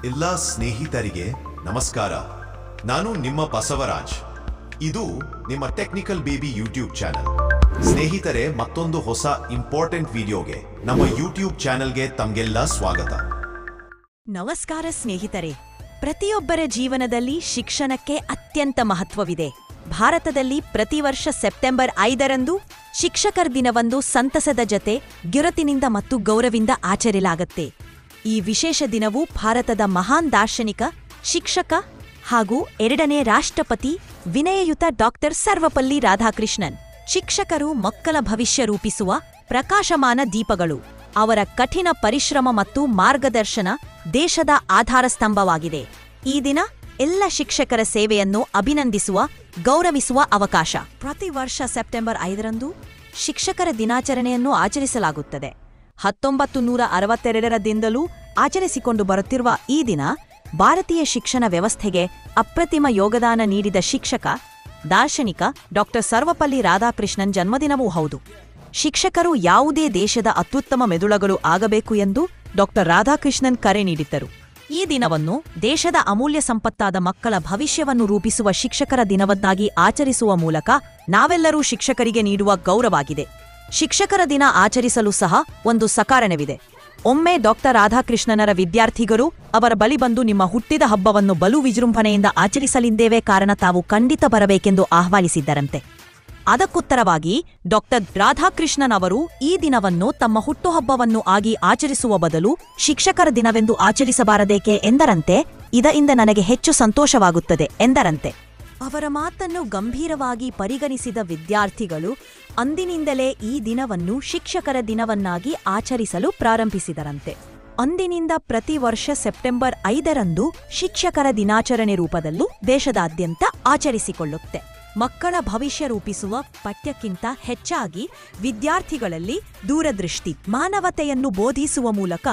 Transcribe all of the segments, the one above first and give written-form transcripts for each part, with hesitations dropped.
ಎಲ್ಲ ಸ್ನೇಹಿತರಿಗೆ ನಮಸ್ಕಾರ. ನಾನು ನಿಮ್ಮ ಬಸವರಾಜ್. ಇದು ನಿಮ್ಮ ಟೆಕ್ನಿಕಲ್ ಬೇಬಿ ಯೂಟ್ಯೂಬ್ ಚಾನೆಲ್. ಸ್ನೇಹಿತರೆ, ಮತ್ತೊಂದು ಹೊಸ ಇಂಪಾರ್ಟೆಂಟ್ ವಿಡಿಯೋಗೆ ನಮ್ಮ ಯೂಟ್ಯೂಬ್ ಚಾನೆಲ್ಗೆ ತಮಗೆಲ್ಲ ಸ್ವಾಗತ. ನಮಸ್ಕಾರ ಸ್ನೇಹಿತರೆ. ಪ್ರತಿಯೊಬ್ಬರ ಜೀವನದಲ್ಲಿ ಶಿಕ್ಷಣಕ್ಕೆ ಅತ್ಯಂತ ಮಹತ್ವವಿದೆ. ಭಾರತದಲ್ಲಿ ಪ್ರತಿ ವರ್ಷ ಸೆಪ್ಟೆಂಬರ್ 5ರಂದು ಶಿಕ್ಷಕರ ದಿನವಂದು ಸಂತಸದ ಜತೆ ಗಿರತಿನಿಂದ ಮತ್ತು ಗೌರವಿಂದ ಆಚರಿಸಲಾಗುತ್ತೆ. ಈ ವಿಶೇಷ ದಿನವು ಭಾರತದ ಮಹಾನ್ ದಾರ್ಶನಿಕ, ಶಿಕ್ಷಕ ಹಾಗೂ 2ನೇ ರಾಷ್ಟ್ರಪತಿ ವಿನಯಯುತ ಡಾಕ್ಟರ್ ಸರ್ವಪಲ್ಲಿ ರಾಧಾಕೃಷ್ಣನ್. ಶಿಕ್ಷಕರು ಮಕ್ಕಳ ಭವಿಷ್ಯ ರೂಪಿಸುವ ಪ್ರಕಾಶಮಾನ ದೀಪಗಳು. ಅವರ ಕಠಿಣ ಪರಿಶ್ರಮ ಮತ್ತು ಮಾರ್ಗದರ್ಶನ ದೇಶದ ಆಧಾರ ಸ್ತಂಭವಾಗಿದೆ. ಈ ದಿನ ಎಲ್ಲ ಶಿಕ್ಷಕರ ಸೇವೆಯನ್ನು ಅಭಿನಂದಿಸುವ, ಗೌರವಿಸುವ ಅವಕಾಶ. ಪ್ರತಿ ವರ್ಷ ಸೆಪ್ಟೆಂಬರ್ 5ರಂದು ಶಿಕ್ಷಕರ ದಿನಾಚರಣೆಯನ್ನು ಆಚರಿಸಲಾಗುತ್ತದೆ. 1962ರಿಂದಲೂ ಆಚರಿಸಿಕೊಂಡು ಬರುತ್ತಿರುವ ಈ ದಿನ ಭಾರತೀಯ ಶಿಕ್ಷಣ ವ್ಯವಸ್ಥೆಗೆ ಅಪ್ರತಿಮ ಯೋಗದಾನ ನೀಡಿದ ಶಿಕ್ಷಕ, ದಾರ್ಶನಿಕ ಡಾಕ್ಟರ್ ಸರ್ವಪಲ್ಲಿ ರಾಧಾಕೃಷ್ಣನ್ ಜನ್ಮದಿನವೂ ಹೌದು. ಶಿಕ್ಷಕರು ಯಾವುದೇ ದೇಶದ ಅತ್ಯುತ್ತಮ ಮೆದುಳುಗಳು ಆಗಬೇಕು ಎಂದು ಡಾಕ್ಟರ್ ರಾಧಾಕೃಷ್ಣನ್ ಕರೆ ನೀಡಿದ್ದರು. ಈ ದಿನವನ್ನು ದೇಶದ ಅಮೂಲ್ಯ ಸಂಪತ್ತಾದ ಮಕ್ಕಳ ಭವಿಷ್ಯವನ್ನು ರೂಪಿಸುವ ಶಿಕ್ಷಕರ ದಿನವನ್ನಾಗಿ ಆಚರಿಸುವ ಮೂಲಕ ನಾವೆಲ್ಲರೂ ಶಿಕ್ಷಕರಿಗೆ ನೀಡುವ ಗೌರವವಾಗಿದೆ. ಶಿಕ್ಷಕರ ದಿನ ಆಚರಿಸಲು ಸಹ ಒಂದು ಸಕಾರಣವಿದೆ. ಒಮ್ಮೆ ಡಾಕ್ಟರ್ ರಾಧಾಕೃಷ್ಣನರ ವಿದ್ಯಾರ್ಥಿಗಳು ಅವರ ಬಳಿ ಬಂದು, ನಿಮ್ಮ ಹುಟ್ಟಿದ ಹಬ್ಬವನ್ನು ಬಲು ವಿಜೃಂಭಣೆಯಿಂದ ಆಚರಿಸಲಿದ್ದೇವೆ, ಕಾರಣ ತಾವು ಖಂಡಿತ ಬರಬೇಕೆಂದು ಆಹ್ವಾನಿಸಿದ್ದರಂತೆ. ಅದಕ್ಕುತ್ತರವಾಗಿ ಡಾಕ್ಟರ್ ರಾಧಾಕೃಷ್ಣನ್ ಅವರು ಈ ದಿನವನ್ನು ತಮ್ಮ ಹುಟ್ಟುಹಬ್ಬವನ್ನು ಆಗಿ ಆಚರಿಸುವ ಬದಲು ಶಿಕ್ಷಕರ ದಿನವೆಂದು ಆಚರಿಸಬಾರದೇಕೆ ಎಂದರಂತೆ. ಇದರಿಂದ ನನಗೆ ಹೆಚ್ಚು ಸಂತೋಷವಾಗುತ್ತದೆ ಎಂದರಂತೆ. ಅವರ ಮಾತನ್ನು ಗಂಭೀರವಾಗಿ ಪರಿಗಣಿಸಿದ ವಿದ್ಯಾರ್ಥಿಗಳು ಅಂದಿನಿಂದಲೇ ಈ ದಿನವನ್ನು ಶಿಕ್ಷಕರ ದಿನವನ್ನಾಗಿ ಆಚರಿಸಲು ಪ್ರಾರಂಭಿಸಿದರಂತೆ. ಅಂದಿನಿಂದ ಪ್ರತಿ ವರ್ಷ ಸೆಪ್ಟೆಂಬರ್ 5ರಂದು ಶಿಕ್ಷಕರ ದಿನಾಚರಣೆ ರೂಪದಲ್ಲೂ ದೇಶದಾದ್ಯಂತ ಆಚರಿಸಿಕೊಳ್ಳುತ್ತೆ. ಮಕ್ಕಳ ಭವಿಷ್ಯ ರೂಪಿಸುವ ಪಠ್ಯಕ್ಕಿಂತ ಹೆಚ್ಚಾಗಿ ವಿದ್ಯಾರ್ಥಿಗಳಲ್ಲಿ ದೂರದೃಷ್ಟಿ, ಮಾನವತೆಯನ್ನು ಬೋಧಿಸುವ ಮೂಲಕ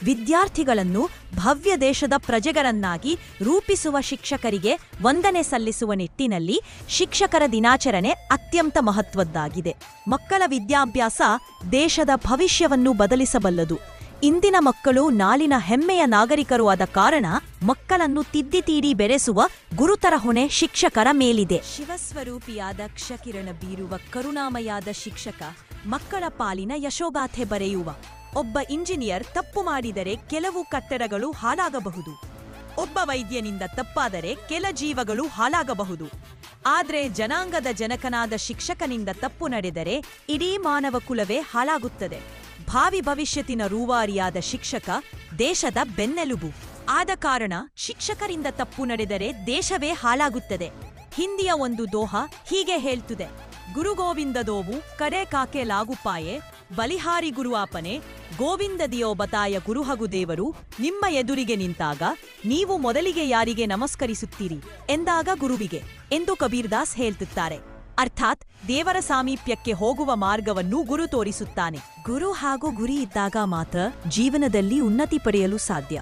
ವಿದ್ಯಾರ್ಥಿಗಳನ್ನು ಭವ್ಯ ದೇಶದ ಪ್ರಜೆಗಳನ್ನಾಗಿ ರೂಪಿಸುವ ಶಿಕ್ಷಕರಿಗೆ ವಂದನೆ ಸಲ್ಲಿಸುವ ನಿಟ್ಟಿನಲ್ಲಿ ಶಿಕ್ಷಕರ ದಿನಾಚರಣೆ ಅತ್ಯಂತ ಮಹತ್ವದ್ದಾಗಿದೆ. ಮಕ್ಕಳ ವಿದ್ಯಾಭ್ಯಾಸ ದೇಶದ ಭವಿಷ್ಯವನ್ನು ಬದಲಿಸಬಲ್ಲದು. ಇಂದಿನ ಮಕ್ಕಳು ನಾಳಿನ ಹೆಮ್ಮೆಯ ನಾಗರಿಕರು ಆದ ಕಾರಣ ಮಕ್ಕಳನ್ನು ತಿದ್ದಿತೀಡಿ ಬೆರೆಸುವ ಗುರುತರ ಹೊಣೆ ಶಿಕ್ಷಕರ ಮೇಲಿದೆ. ಶಿವಸ್ವರೂಪಿಯಾದ ಕ್ಷಕಿರಣ ಬೀರುವ ಕರುಣಾಮಯಾದ ಶಿಕ್ಷಕ ಮಕ್ಕಳ ಪಾಲಿನ ಯಶೋಗಾಥೆ ಬರೆಯುವ. ಒಬ್ಬ ಇಂಜಿನಿಯರ್ ತಪ್ಪು ಮಾಡಿದರೆ ಕೆಲವು ಕಟ್ಟಡಗಳು ಹಾಳಾಗಬಹುದು. ಒಬ್ಬ ವೈದ್ಯನಿಂದ ತಪ್ಪಾದರೆ ಕೆಲ ಜೀವಗಳು ಹಾಳಾಗಬಹುದು. ಆದ್ರೆ ಜನಾಂಗದ ಜನಕನಾದ ಶಿಕ್ಷಕನಿಂದ ತಪ್ಪು ನಡೆದರೆ ಇಡೀ ಮಾನವ ಕುಲವೇ ಹಾಳಾಗುತ್ತದೆ. ಭಾವಿ ಭವಿಷ್ಯತ್ತಿನ ರೂವಾರಿಯಾದ ಶಿಕ್ಷಕ ದೇಶದ ಬೆನ್ನೆಲುಬು. ಆದ ಕಾರಣ ಶಿಕ್ಷಕರಿಂದ ತಪ್ಪು ನಡೆದರೆ ದೇಶವೇ ಹಾಳಾಗುತ್ತದೆ. ಹಿಂದಿಯ ಒಂದು ದೋಹ ಹೀಗೆ ಹೇಳ್ತದೆ: ಗುರುಗೋವಿಂದದೋವು ಕಡೆ ಕಾಕೆ ಲಾಗುಪಾಯೆ, ಬಲಿಹಾರಿ ಗುರುವಾಪನೆ, ಗೋವಿಂದದಿಯೋ ಬತಾಯ ಗುರುಹಗು ದೇವರು ನಿಮ್ಮ ಎದುರಿಗೆ ನಿಂತಾಗ ನೀವು ಮೊದಲಿಗೆ ಯಾರಿಗೆ ನಮಸ್ಕರಿಸುತ್ತೀರಿ ಎಂದಾಗ ಗುರುವಿಗೆ ಎಂದು ಕಬೀರ್ದಾಸ್ ಹೇಳ್ತಿದ್ದಾರೆ. ಅರ್ಥಾತ್ ದೇವರ ಸಾಮೀಪ್ಯಕ್ಕೆ ಹೋಗುವ ಮಾರ್ಗವನ್ನು ಗುರು ತೋರಿಸುತ್ತಾನೆ. ಗುರು ಹಾಗೂ ಗುರಿ ಇದ್ದಾಗ ಮಾತ್ರ ಜೀವನದಲ್ಲಿ ಉನ್ನತಿ ಪಡೆಯಲು ಸಾಧ್ಯ.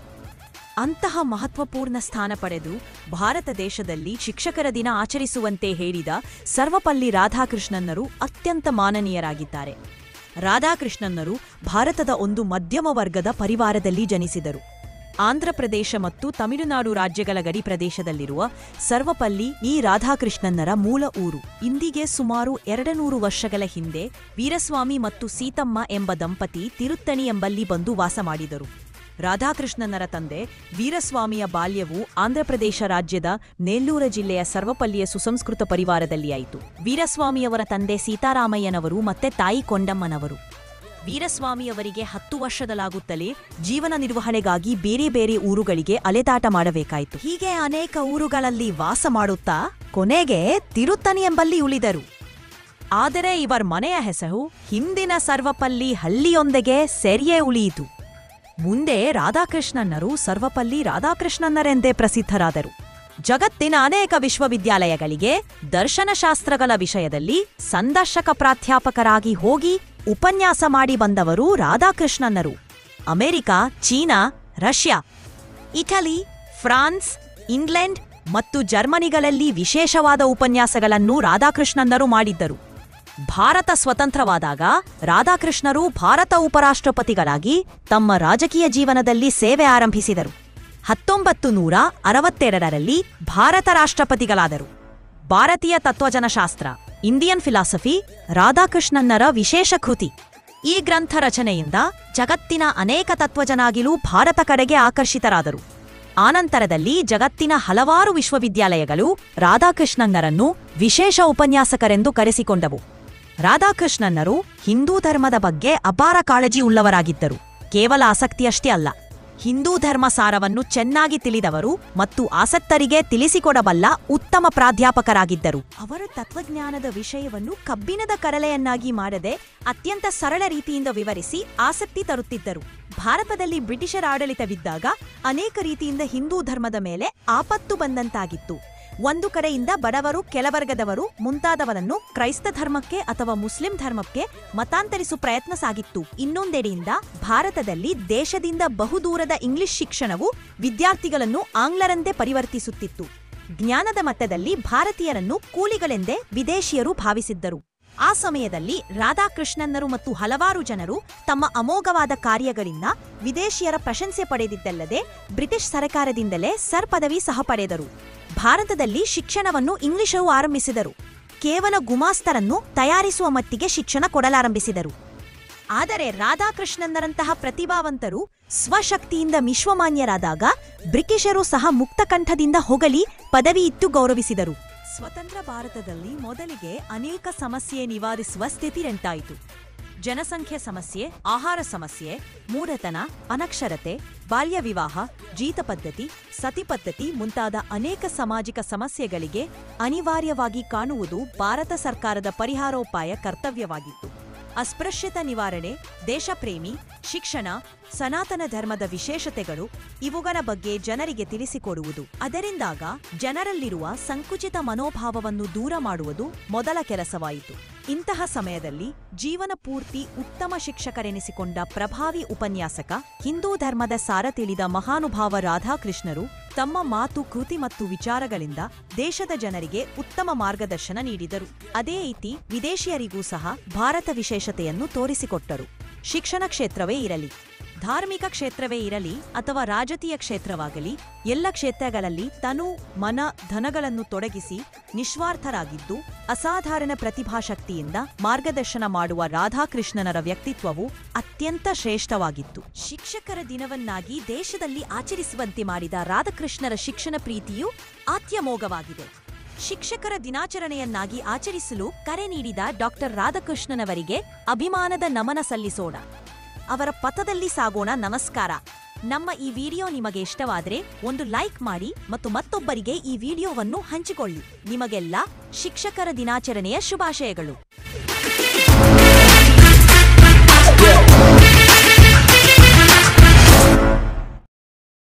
ಅಂತಹ ಮಹತ್ವಪೂರ್ಣ ಸ್ಥಾನ ಪಡೆದು ಭಾರತ ದೇಶದಲ್ಲಿ ಶಿಕ್ಷಕರ ದಿನ ಆಚರಿಸುವಂತೆ ಹೇಳಿದ ಸರ್ವಪಲ್ಲಿ ರಾಧಾಕೃಷ್ಣನ್ನರು ಅತ್ಯಂತ ಮಾನನೀಯರಾಗಿದ್ದಾರೆ. ರಾಧಾಕೃಷ್ಣನ್ನರು ಭಾರತದ ಒಂದು ಮಧ್ಯಮ ವರ್ಗದ ಪರಿವಾರದಲ್ಲಿ ಜನಿಸಿದರು. ಆಂಧ್ರಪ್ರದೇಶ ಮತ್ತು ತಮಿಳುನಾಡು ರಾಜ್ಯಗಳ ಗಡಿ ಪ್ರದೇಶದಲ್ಲಿರುವ ಸರ್ವಪಲ್ಲಿ ಈ ರಾಧಾಕೃಷ್ಣನ್ನರ ಮೂಲ ಊರು. ಇಂದಿಗೆ ಸುಮಾರು 200 ವರ್ಷಗಳ ಹಿಂದೆ ವೀರಸ್ವಾಮಿ ಮತ್ತು ಸೀತಮ್ಮ ಎಂಬ ದಂಪತಿ ತಿರುತ್ತಣಿ ಎಂಬಲ್ಲಿ ಬಂದು ವಾಸ ಮಾಡಿದರು. ರಾಧಾಕೃಷ್ಣನ್ನರ ತಂದೆ ವೀರಸ್ವಾಮಿಯ ಬಾಲ್ಯವು ಆಂಧ್ರಪ್ರದೇಶ ರಾಜ್ಯದ ನೆಲ್ಲೂರು ಜಿಲ್ಲೆಯ ಸರ್ವಪಲ್ಲಿಯ ಸುಸಂಸ್ಕೃತ ಪರಿವಾರದಲ್ಲಿ ಆಯಿತು. ವೀರಸ್ವಾಮಿಯವರ ತಂದೆ ಸೀತಾರಾಮಯ್ಯನವರು ಮತ್ತೆ ತಾಯಿ ಕೊಂಡಮ್ಮನವರು. ವೀರಸ್ವಾಮಿಯವರಿಗೆ 10 ವರ್ಷದಲಾಗುತ್ತಲೇ ಜೀವನ ನಿರ್ವಹಣೆಗಾಗಿ ಬೇರೆ ಬೇರೆ ಊರುಗಳಿಗೆ ಅಲೆದಾಟ ಮಾಡಬೇಕಾಯಿತು. ಹೀಗೆ ಅನೇಕ ಊರುಗಳಲ್ಲಿ ವಾಸ ಮಾಡುತ್ತಾ ಕೊನೆಗೆ ತಿರುತ್ತಣಿ ಎಂಬಲ್ಲಿ ಉಳಿದರು. ಆದರೆ ಇವರ ಮನೆಯ ಹೆಸರು ಹಿಂದಿನ ಸರ್ವಪಲ್ಲಿ ಹಳ್ಳಿಯೊಂದಿಗೆ ಸೆರಿಯೇ ಉಳಿಯಿತು. ಮುಂದೆ ರಾಧಾಕೃಷ್ಣನ್ನರು ಸರ್ವಪಲ್ಲಿ ರಾಧಾಕೃಷ್ಣನ್ನರೆಂದೇ ಪ್ರಸಿದ್ಧರಾದರು. ಜಗತ್ತಿನ ಅನೇಕ ವಿಶ್ವವಿದ್ಯಾಲಯಗಳಿಗೆ ದರ್ಶನಶಾಸ್ತ್ರಗಳ ವಿಷಯದಲ್ಲಿ ಸಂದರ್ಶಕ ಪ್ರಾಧ್ಯಾಪಕರಾಗಿ ಹೋಗಿ ಉಪನ್ಯಾಸ ಮಾಡಿ ಬಂದವರು ರಾಧಾಕೃಷ್ಣನ್ನರು. America, China, Russia, Italy, France, England ಮತ್ತು ಜರ್ಮನಿಗಳಲ್ಲಿ ವಿಶೇಷವಾದ ಉಪನ್ಯಾಸಗಳನ್ನು ರಾಧಾಕೃಷ್ಣನ್ನರು ಮಾಡಿದ್ದರು. ಭಾರತ ಸ್ವತಂತ್ರವಾದಾಗ ರಾಧಾಕೃಷ್ಣರು ಭಾರತ ಉಪರಾಷ್ಟ್ರಪತಿಗಳಾಗಿ ತಮ್ಮ ರಾಜಕೀಯ ಜೀವನದಲ್ಲಿ ಸೇವೆ ಆರಂಭಿಸಿದರು. 1962ರಲ್ಲಿ ಭಾರತ ರಾಷ್ಟ್ರಪತಿಗಳಾದರು. ಭಾರತೀಯ ತತ್ವಜನಶಾಸ್ತ್ರ, ಇಂಡಿಯನ್ ಫಿಲಾಸಫಿ ರಾಧಾಕೃಷ್ಣನ್ನರ ವಿಶೇಷ ಕೃತಿ. ಈ ಗ್ರಂಥ ರಚನೆಯಿಂದ ಜಗತ್ತಿನ ಅನೇಕ ತತ್ವಜನಾಗಿಲೂ ಭಾರತ ಕಡೆಗೆ ಆಕರ್ಷಿತರಾದರು. ಆನಂತರದಲ್ಲಿ ಜಗತ್ತಿನ ಹಲವಾರು ವಿಶ್ವವಿದ್ಯಾಲಯಗಳು ರಾಧಾಕೃಷ್ಣನ್ನರನ್ನು ವಿಶೇಷ ಉಪನ್ಯಾಸಕರೆಂದು ಕರೆಸಿಕೊಂಡವು. ರಾಧಾಕೃಷ್ಣನ್ನರು ಹಿಂದೂ ಧರ್ಮದ ಬಗ್ಗೆ ಅಪಾರ ಕಾಳಜಿ ಉಳ್ಳವರಾಗಿದ್ದರು. ಕೇವಲ ಆಸಕ್ತಿಯಷ್ಟೇ ಅಲ್ಲ, ಹಿಂದೂ ಧರ್ಮ ಸಾರವನ್ನು ಚೆನ್ನಾಗಿ ತಿಳಿದವರು ಮತ್ತು ಆಸಕ್ತರಿಗೆ ತಿಳಿಸಿಕೊಡಬಲ್ಲ ಉತ್ತಮ ಪ್ರಾಧ್ಯಾಪಕರಾಗಿದ್ದರು. ಅವರ ತತ್ವಜ್ಞಾನದ ವಿಷಯವನ್ನು ಕಬ್ಬಿಣದ ಕರಳೆಯನ್ನಾಗಿ ಮಾಡದೆ ಅತ್ಯಂತ ಸರಳ ರೀತಿಯಿಂದ ವಿವರಿಸಿ ಆಸಕ್ತಿ ತರುತ್ತಿದ್ದರು. ಭಾರತದಲ್ಲಿ ಬ್ರಿಟಿಷರ ಆಡಳಿತವಿದ್ದಾಗ ಅನೇಕ ರೀತಿಯಿಂದ ಹಿಂದೂ ಧರ್ಮದ ಮೇಲೆ ಆಪತ್ತು ಬಂದಂತಾಗಿತ್ತು. ಒಂದು ಕಡೆಯಿಂದ ಬಡವರು, ಕೆಳವರ್ಗದವರು ಮುಂತಾದವರನ್ನು ಕ್ರೈಸ್ತ ಧರ್ಮಕ್ಕೆ ಅಥವಾ ಮುಸ್ಲಿಂ ಧರ್ಮಕ್ಕೆ ಮತಾಂತರಿಸುವ ಪ್ರಯತ್ನ ಸಾಗಿತ್ತು. ಇನ್ನೊಂದೆಡೆಯಿಂದ ಭಾರತದಲ್ಲಿ ದೇಶದಿಂದ ಬಹುದೂರದ ಇಂಗ್ಲಿಷ್ ಶಿಕ್ಷಣವು ವಿದ್ಯಾರ್ಥಿಗಳನ್ನು ಆಂಗ್ಲರಂತೆ ಪರಿವರ್ತಿಸುತ್ತಿತ್ತು. ಜ್ಞಾನದ ಮಟ್ಟದಲ್ಲಿ ಭಾರತೀಯರನ್ನು ಕೂಲಿಗಳೆಂದೇ ವಿದೇಶಿಯರು ಭಾವಿಸಿದ್ದರು. ಆ ಸಮಯದಲ್ಲಿ ರಾಧಾಕೃಷ್ಣನ್ನರು ಮತ್ತು ಹಲವಾರು ಜನರು ತಮ್ಮ ಅಮೋಘವಾದ ಕಾರ್ಯಗಳಿಂದ ವಿದೇಶಿಯರ ಪ್ರಶಂಸೆ ಪಡೆದಿದ್ದಲ್ಲದೆ ಬ್ರಿಟಿಷ್ ಸರ್ಕಾರದಿಂದಲೇ ಸರ್ ಪದವಿ ಸಹ ಪಡೆದರು. ಭಾರತದಲ್ಲಿ ಶಿಕ್ಷಣವನ್ನು ಇಂಗ್ಲಿಷರು ಆರಂಭಿಸಿದರು. ಕೇವಲ ಗುಮಾಸ್ತರನ್ನು ತಯಾರಿಸುವ ಮಟ್ಟಿಗೆ ಶಿಕ್ಷಣ ಕೊಡಲಾರಂಭಿಸಿದರು. ಆದರೆ ರಾಧಾಕೃಷ್ಣನ್ನರಂತಹ ಪ್ರತಿಭಾವಂತರು ಸ್ವಶಕ್ತಿಯಿಂದ ವಿಶ್ವಮಾನ್ಯರಾದಾಗ ಬ್ರಿಟಿಷರು ಸಹ ಮುಕ್ತಕಂಠದಿಂದ ಹೊಗಳಿ ಪದವಿ ಇತ್ತು ಗೌರವಿಸಿದರು. ಸ್ವತಂತ್ರ ಭಾರತದಲ್ಲಿ ಮೊದಲಿಗೆ ಅನೇಕ ಸಮಸ್ಯೆ ನಿವಾರಿಸುವ ಸ್ಥಿತಿರೆಂಟಾಯಿತು. ಜನಸಂಖ್ಯೆ ಸಮಸ್ಯೆ, ಆಹಾರ ಸಮಸ್ಯೆ, ಮೂಢತನ, ಅನಕ್ಷರತೆ, ಬಾಲ್ಯ ವಿವಾಹ, ಜೀತ ಪದ್ಧತಿ, ಸತಿ ಪದ್ಧತಿ ಮುಂತಾದ ಅನೇಕ ಸಾಮಾಜಿಕ ಸಮಸ್ಯೆಗಳಿಗೆ ಅನಿವಾರ್ಯವಾಗಿ ಕಾಣುವುದು ಭಾರತ ಸರ್ಕಾರದ ಪರಿಹಾರೋಪಾಯ ಕರ್ತವ್ಯವಾಗಿತ್ತು. ಅಸ್ಪೃಶ್ಯತೆ ನಿವಾರಣೆ, ದೇಶಪ್ರೇಮಿ, ಶಿಕ್ಷಣ, ಸನಾತನ ಧರ್ಮದ ವಿಶೇಷತೆಗಳು ಇವುಗಳ ಬಗ್ಗೆ ಜನರಿಗೆ ತಿಳಿಸಿಕೊಡುವುದು. ಅದರಿಂದಾಗ ಜನರಲ್ಲಿರುವ ಸಂಕುಚಿತ ಮನೋಭಾವವನ್ನು ದೂರ ಮಾಡುವುದು ಮೊದಲ ಕೆಲಸವಾಯಿತು. ಇಂತಹ ಸಮಯದಲ್ಲಿ ಜೀವನ ಪೂರ್ತಿ ಉತ್ತಮ ಶಿಕ್ಷಕರೆನಿಸಿಕೊಂಡ ಪ್ರಭಾವಿ ಉಪನ್ಯಾಸಕ, ಹಿಂದೂ ಧರ್ಮದ ಸಾರ ತಿಳಿದ ಮಹಾನುಭಾವ ರಾಧಾಕೃಷ್ಣರು ತಮ್ಮ ಮಾತು, ಕೃತಿ ಮತ್ತು ವಿಚಾರಗಳಿಂದ ದೇಶದ ಜನರಿಗೆ ಉತ್ತಮ ಮಾರ್ಗದರ್ಶನ ನೀಡಿದರು. ಅದೇ ರೀತಿ ವಿದೇಶಿಯರಿಗೂ ಸಹ ಭಾರತ ವಿಶೇಷತೆಯನ್ನು ತೋರಿಸಿಕೊಟ್ಟರು. ಶಿಕ್ಷಣ ಕ್ಷೇತ್ರವೇ ಇರಲಿ, ಧಾರ್ಮಿಕ ಕ್ಷೇತ್ರವೇ ಇರಲಿ ಅಥವಾ ರಾಜಕೀಯ ಕ್ಷೇತ್ರವಾಗಲಿ, ಎಲ್ಲ ಕ್ಷೇತ್ರಗಳಲ್ಲಿ ತನು, ಮನ, ಧನಗಳನ್ನು ತೊಡಗಿಸಿ ನಿಸ್ವಾರ್ಥರಾಗಿದ್ದು ಅಸಾಧಾರಣ ಪ್ರತಿಭಾಶಕ್ತಿಯಿಂದ ಮಾರ್ಗದರ್ಶನ ಮಾಡುವ ರಾಧಾಕೃಷ್ಣನರ ವ್ಯಕ್ತಿತ್ವವು ಅತ್ಯಂತ ಶ್ರೇಷ್ಠವಾಗಿತ್ತು. ಶಿಕ್ಷಕರ ದಿನವನ್ನಾಗಿ ದೇಶದಲ್ಲಿ ಆಚರಿಸುವಂತೆ ಮಾಡಿದ ರಾಧಾಕೃಷ್ಣರ ಶಿಕ್ಷಣ ಪ್ರೀತಿಯು ಅತ್ಯಮೋಘವಾಗಿದೆ. ಶಿಕ್ಷಕರ ದಿನಾಚರಣೆಯನ್ನಾಗಿ ಆಚರಿಸಲು ಕರೆ ನೀಡಿದ ಡಾಕ್ಟರ್ ರಾಧಾಕೃಷ್ಣನವರಿಗೆ ಅಭಿಮಾನದ ನಮನ ಸಲ್ಲಿಸೋಣ. ಅವರ ಪಥದಲ್ಲಿ ಸಾಗೋಣ. ನಮಸ್ಕಾರ. ನಮ್ಮ ಈ ವಿಡಿಯೋ ನಿಮಗೆ ಇಷ್ಟವಾದರೆ ಒಂದು ಲೈಕ್ ಮಾಡಿ ಮತ್ತು ಮತ್ತೊಬ್ಬರಿಗೆ ಈ ವಿಡಿಯೋವನ್ನು ಹಂಚಿಕೊಳ್ಳಿ. ನಿಮಗೆಲ್ಲ ಶಿಕ್ಷಕರ ದಿನಾಚರಣೆಯ ಶುಭಾಶಯಗಳು.